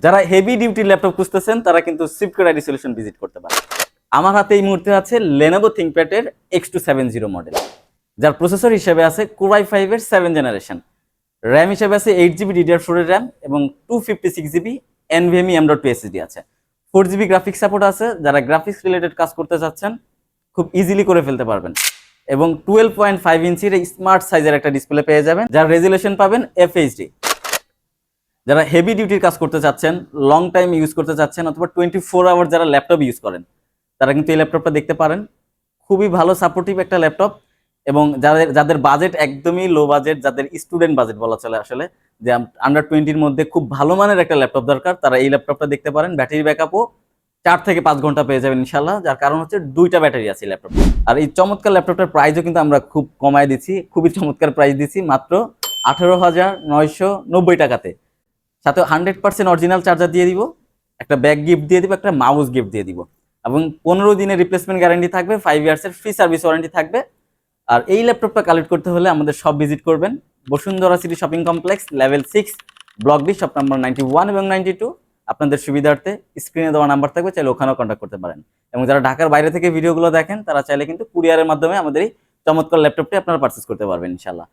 যারা heavy duty laptop খুঁজতেছেন তারা কিন্তু সিপকোর আইডি সলিউশন ভিজিট করতে পারেন। আমার হাতে এই মুহূর্তে আছে Lenovo ThinkPad এর X270 মডেল, যার প্রসেসর হিসেবে আছে Core i5 এর 7 জেনারেশন, র্যাম হিসেবে আছে 8GB DDR4 এর র্যাম এবং 256GB NVMe M.2 SSD আছে। 4GB গ্রাফিক্স সাপোর্ট আছে, যারা গ্রাফিক্স রিলেটেড কাজ করতে চাচ্ছেন খুব ইজিলি করে ফেলতে পারবেন। এবং 12.5 ইঞ্চির স্মার্ট সাইজের একটা ডিসপ্লে পেয়ে যাবেন, যার রেজুলেশন পাবেন FHD। যারা হেভি ডিউটির কাজ করতে চাচ্ছেন, লং টাইম ইউজ করতে চাচ্ছেন, অথবা 24 আওয়ার যারা ল্যাপটপ ইউজ করেন, তারা কিন্তু এই ল্যাপটপটা দেখতে পারেন। খুবই ভালো সাপোর্টিভ একটা ল্যাপটপ। এবং যাদের যাদের বাজেট একদমই লো বাজেট, যাদের স্টুডেন্ট বাজেট বলা চলে আসলে, যে আন্ডার 20-র মধ্যে খুব ভালো মানের একটা ল্যাপটপ দরকার, তারা এই ল্যাপটপটা দেখতে পারেন। ব্যাটারি ব্যাকআপও 4 থেকে 5 ঘন্টা পেয়ে যাবেন ইনশাল্লাহ, যার কারণ হচ্ছে 2টা ব্যাটারি আছে ল্যাপটপ। আর এই চমৎকার ল্যাপটপটার প্রাইসও কিন্তু আমরা খুব কমায় দিচ্ছি, খুবই চমৎকার প্রাইস দিচ্ছি, মাত্র 18,990 টাকাতে। সাথে 100% অরিজিনাল চার্জার দিয়ে দিব, একটা ব্যাগ গিফট দিয়ে দিব, একটা মাউস গিফট দিয়ে দিব, এবং 15 দিনের রিপ্লেসমেন্ট গ্যারান্টি থাকবে, 5 ইয়ার্সের ফ্রি সার্ভিস ওয়ারেন্টি থাকবে। আর এই ল্যাপটপটা কালেক্ট করতে হলে আমাদের শপ ভিজিট করবেন, Bashundhara city shopping complex, level 6, block D, shop number 91 এবং 92। আপনাদের সুবিধার্থে স্ক্রিনে দেওয়া নাম্বার থাকবে, চাইলে ওখানেও কন্ট্যাক্ট করতে পারেন। এবং যারা ঢাকার বাইরে থেকে ভিডিওগুলো দেখেন, তারা চাইলে কিন্তু কুরিয়ারের মাধ্যমে আমাদের এই চমৎকার ল্যাপটপটি আপনারা পারচেস করতে পারবেন ইনশাল্লাহ।